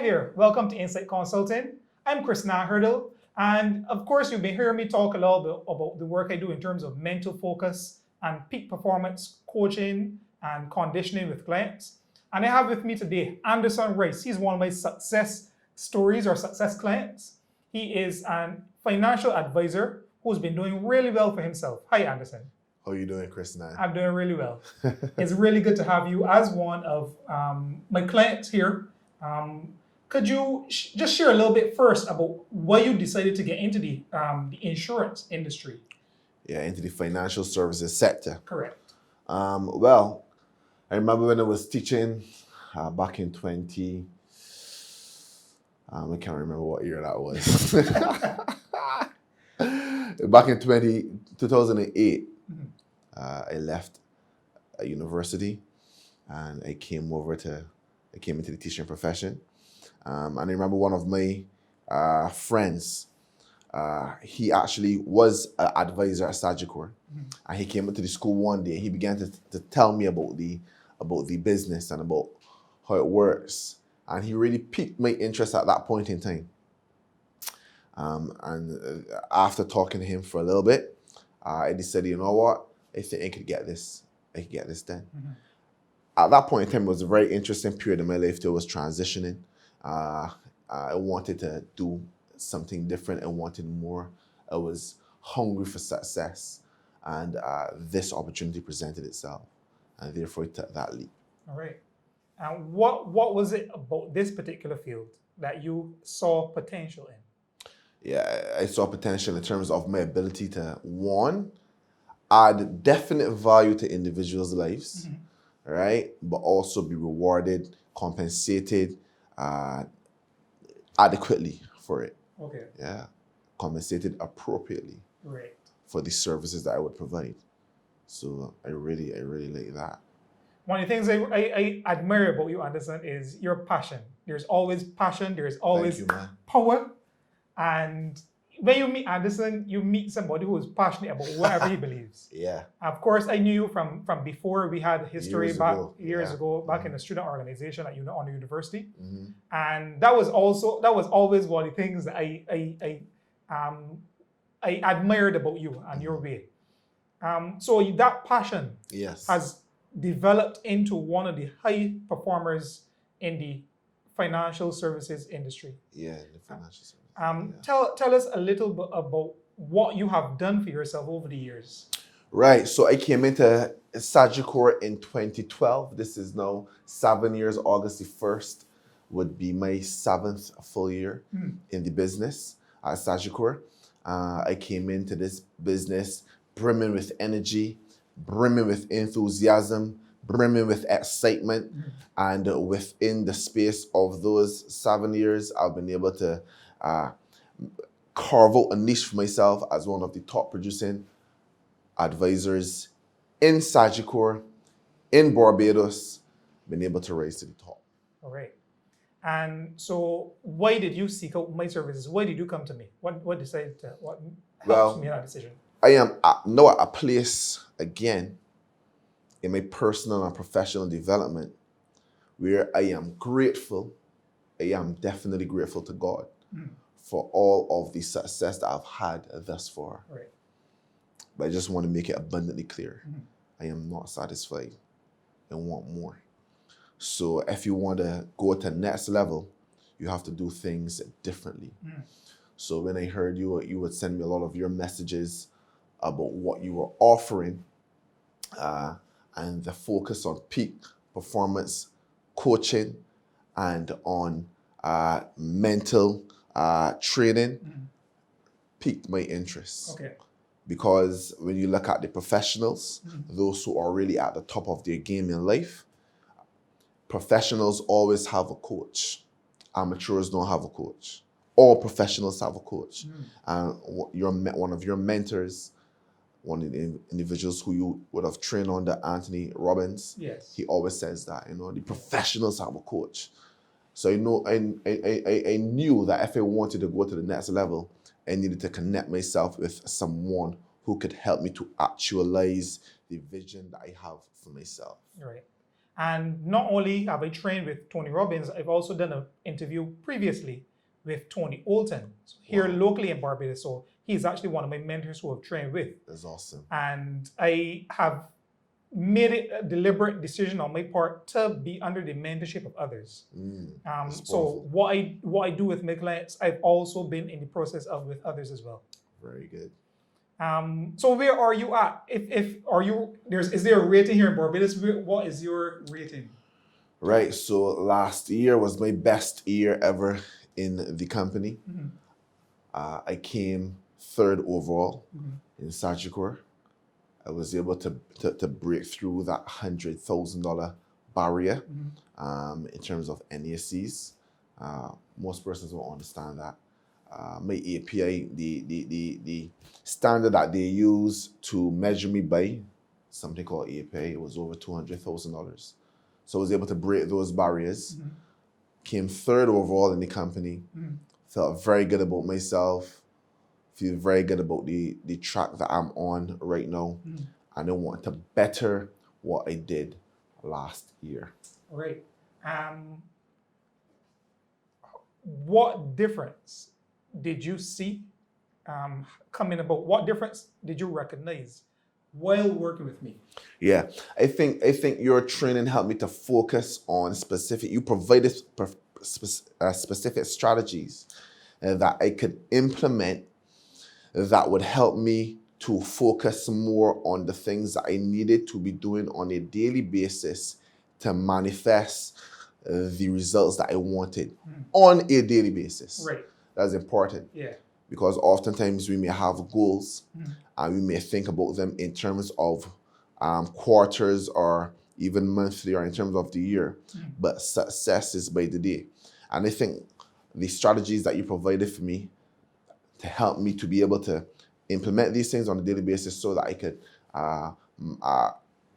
there, welcome to Insight Consulting. I'm Krisnan, and of course you've been hearing me talk a little bit about the work I do in terms of mental focus and peak performance coaching and conditioning with clients. And I have with me today Anderson Rice. He's one of my success stories or success clients. He is a financial advisor who's been doing really well for himself. Hi, Anderson. How are you doing, Krisnan? I'm doing really well. It's really good to have you as one of my clients here. Could you just share a little bit first about why you decided to get into the insurance industry? Yeah, into the financial services sector. Correct. Well, I remember when I was teaching back in I can't remember what year that was. Back in 2008, I left a university and I came into the teaching profession. And I remember one of my friends, he actually was an advisor at Sagicor. And he came into the school one day and he began to tell me about the business and about how it works. And he really piqued my interest at that point in time. And after talking to him for a little bit, I decided, you know what? I think I could get this done. At that point in time, it was a very interesting period in my life that I was transitioning. I wanted to do something different. I wanted more. I was hungry for success. And this opportunity presented itself. And therefore, I took that leap. All right. And what was it about this particular field that you saw potential in? Yeah, I saw potential in terms of my ability to, one, add definite value to individuals' lives, right? But also be rewarded, compensated adequately for it. Okay. Yeah, compensated appropriately. Right. For the services that I would provide. So I really like that. One of the things I admire about you, Anderson, is your passion. There's always passion. There's always Thank you, man. power. And when you meet Anderson, you meet somebody who is passionate about whatever he believes. Yeah. Of course, I knew you from before. We had history years ago, back in the student organization at on the university, and that was always one of the things that I admired about you and your way. So that passion has developed into one of the high performers in the financial services industry. Yeah, the financial services. Tell us a little bit about what you have done for yourself over the years. Right. So I came into Sagicor in 2012. This is now 7 years. August the 1st would be my 7th full year in the business at Sagicor. I came into this business brimming with energy, brimming with enthusiasm, brimming with excitement. And within the space of those 7 years, I've been able to carve out a niche for myself as one of the top producing advisors in Sagicor, in Barbados, been able to rise to the top. All right. And so why did you seek out my services? Why did you come to me? What helped me in that decision? I am now at a place, again, in my personal and professional development where I am grateful. I am definitely grateful to God for all of the success that I've had thus far. Right. But I just want to make it abundantly clear. I am not satisfied. I want more. So if you want to go to the next level, you have to do things differently. So when I heard you would send me a lot of your messages about what you were offering and the focus on peak performance coaching and on mental training piqued my interest. Okay. Because when you look at the professionals, those who are really at the top of their game in life, professionals always have a coach. Amateurs don't have a coach. All professionals have a coach. And one of your mentors, one of the individuals who you would have trained under, Anthony Robbins, he always says that, the professionals have a coach. So I knew that if I wanted to go to the next level, I needed to connect myself with someone who could help me to actualize the vision that I have for myself. Right. And not only have I trained with Tony Robbins, I've also done an interview previously with Tony Olton here Wow. locally in Barbados. So he's actually one of my mentors who I've trained with. That's awesome. And I have made it a deliberate decision on my part to be under the mentorship of others. That's So powerful. what I do with my clients, I've also been in the process of with others as well. Very good. So where are you at? Is there a rating here in Barbados? What is your rating? Right. So last year was my best year ever in the company. I came third overall in Sagicor. I was able to break through that $100,000 barrier in terms of NACs. Most persons won't understand that. My API, the standard that they use to measure me by, something called API, it was over $200,000. So I was able to break those barriers. Came third overall in the company. Felt very good about myself. Feel very good about the track that I'm on right now. And I want to better what I did last year. All right. What difference did you see coming about? What difference did you recognize while working with me? Yeah, I think your training helped me to focus on specific. You provided specific strategies that I could implement that would help me to focus more on the things that I needed to be doing on a daily basis to manifest the results that I wanted on a daily basis. Right. That's important. Yeah. Because oftentimes we may have goals and we may think about them in terms of quarters or even monthly or in terms of the year. But success is by the day. And I think the strategies that you provided for me to help me to be able to implement these things on a daily basis so that I could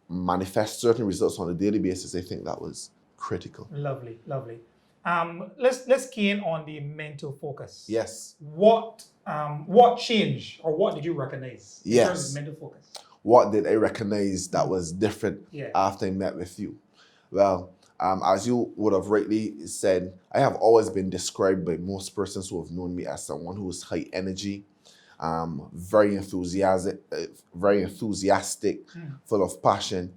manifest certain results on a daily basis, I think that was critical. Lovely, lovely. Let's key in on the mental focus. Yes. What changed or what did you recognize in terms of mental focus? What did I recognize that was different Yeah. after I met with you? Well, as you would have rightly said, I have always been described by most persons who have known me as someone who is high energy, very enthusiastic, full of passion.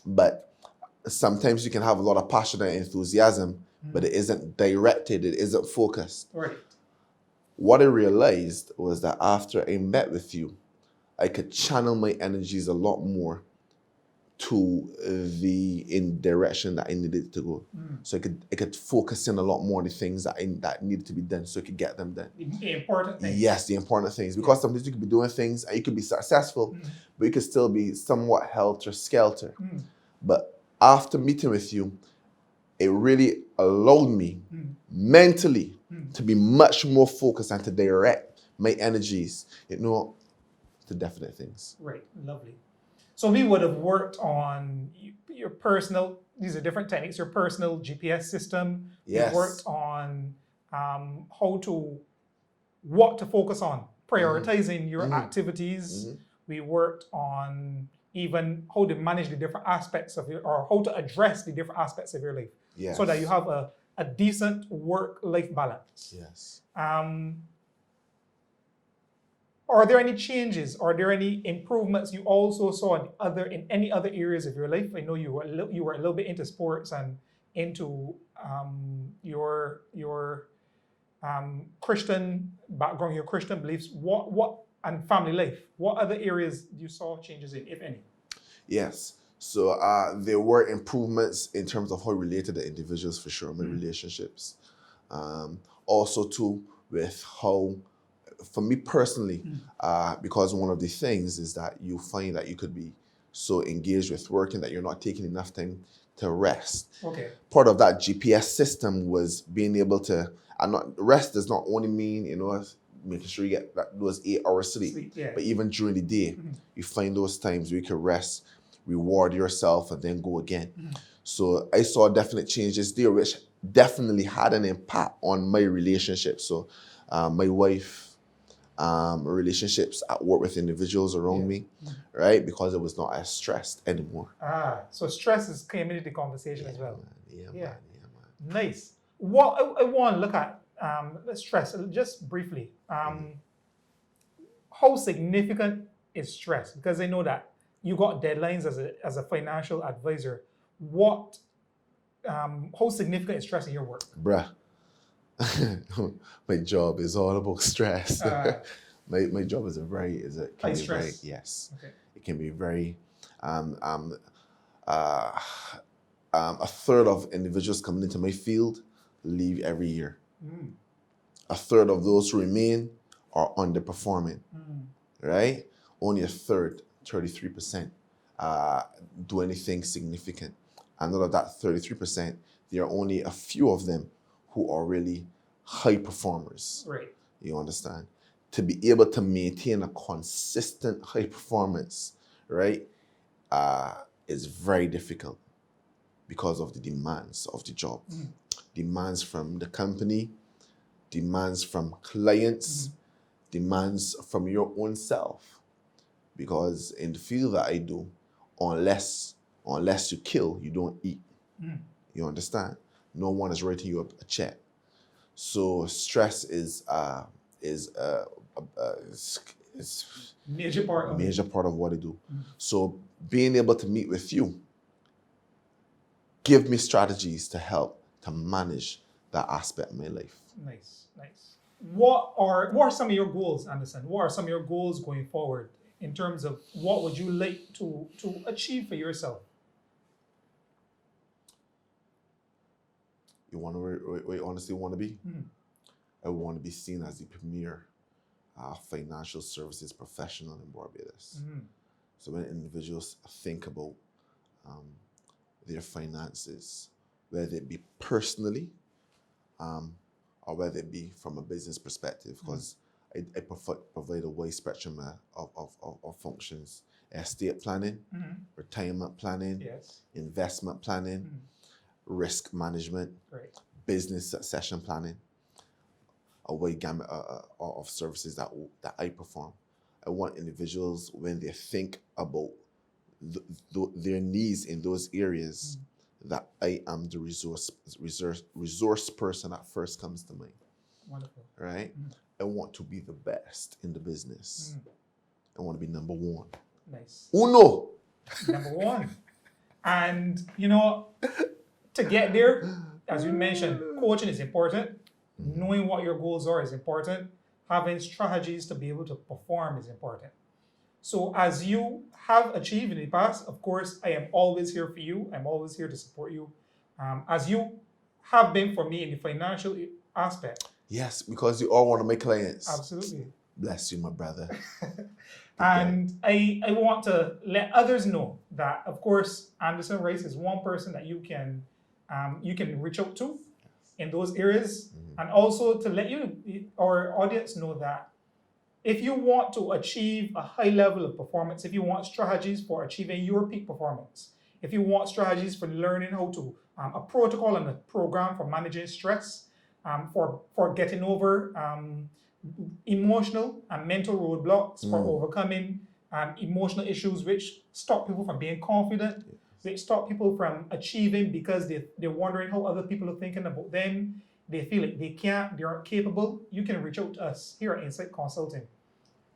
But sometimes you can have a lot of passion and enthusiasm, but it isn't directed, it isn't focused. Right. What I realized was that after I met with you, I could channel my energies a lot more to in direction that I needed to go. So I could focus in a lot more on the things that needed to be done so I could get them done. The important things. Yes, the important things. Because sometimes you could be doing things and you could be successful, but you could still be somewhat helter-skelter. But after meeting with you, it really allowed me mentally to be much more focused and to direct my energies, to definite things. Right, lovely. So we would have worked on your personal, these are different techniques, your personal GPS system. Yes. We worked on what to focus on, prioritizing your activities. We worked on even how to manage the different aspects of or how to address the different aspects of your life. Yes. So that you have a decent work-life balance. Yes. Are there any changes? Are there any improvements you also saw in any other areas of your life? I know you were a little bit into sports and into your Christian background, your Christian beliefs. What and family life? What other areas you saw changes in, if any? Yes. So there were improvements in terms of how I related to individuals, for sure, my relationships. Also too with how, for me personally, because one of the things is that you find that you could be so engaged with working that you're not taking enough time to rest. Okay. Part of that GPS system was being able to, rest does not only mean, making sure you get those 8 hours sleep. Yeah. But even during the day, you find those times where you can rest, reward yourself, and then go again. So I saw definite changes there, which definitely had an impact on my relationship. So my wife, relationships at work with individuals around me, right? Because it was not as stressed anymore. So stress came into the conversation as well. Man. Yeah. Man. Nice. What I want to look at stress just briefly. How significant is stress? Because I know that you got deadlines as a financial advisor. What how significant is stress in your work? Bruh, my job is all about stress. My job is High stress. Yes. Okay. It can be very a third of individuals coming into my field leave every year. A third of those who remain are underperforming, right? Only a third, 33%, do anything significant. And out of that 33%, there are only a few of them who are really high performers. Right. You understand? To be able to maintain a consistent high performance, right, is very difficult because of the demands of the job. Demands from the company, demands from clients, demands from your own self. Because in the field that I do, unless you kill, you don't eat. You understand? No one is writing you a check. So stress is major part of what I do. So being able to meet with you, give me strategies to help to manage that aspect of my life. Nice. What are some of your goals, Anderson? What are some of your goals going forward in terms of what would you like to achieve for yourself? You want to where you honestly want to be? I want to be seen as the premier financial services professional in Barbados. So when individuals think about their finances, whether it be personally or whether it be from a business perspective, because I provide a wide spectrum of functions: estate planning, retirement planning, investment planning, risk management, business succession planning, a wide gamut of services that I perform. I want individuals, when they think about their needs in those areas, that I am the resource person that first comes to mind. Wonderful. Right? I want to be the best in the business. I want to be number one. Nice. Uno. Number one. And to get there, as you mentioned, coaching is important. Knowing what your goals are is important. Having strategies to be able to perform is important. So as you have achieved in the past, of course, I am always here for you. I'm always here to support you. As you have been for me in the financial aspect. Yes, because you are one of my clients. Absolutely. Bless you, my brother. And I want to let others know that, of course, Anderson Rice is one person that you can reach out to in those areas. And also to let our audience know that if you want to achieve a high level of performance, if you want strategies for achieving your peak performance, if you want strategies for learning how to, a protocol and a program for managing stress, for getting over emotional and mental roadblocks, for overcoming emotional issues which stop people from being confident, which stop people from achieving because they're wondering how other people are thinking about them. They feel like they aren't capable. You can reach out to us here at Insight Consulting.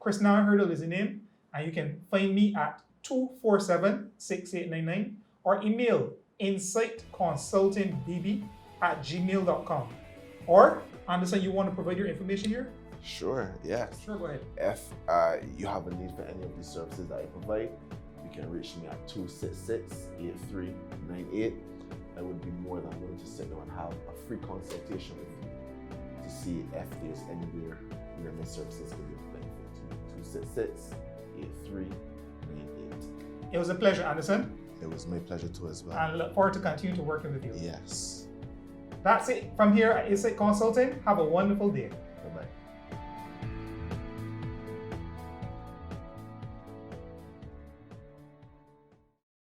Krisnan Hurdle is the name, and you can find me at 247-6899 or email insightconsultingbb@gmail.com. Or, Anderson, you want to provide your information here? Sure, yes. Sure, go ahead. If you have a need for any of these services that I provide, you can reach me at 266-8398. I would be more than willing to sit down and have a free consultation with you to see if there's anywhere where my services could be of benefit to you. 266-8398. It was a pleasure, Anderson. It was my pleasure too as well. And look forward to continue to working with you. Yes. That's it from here at Insight Consulting. Have a wonderful day. Bye-bye.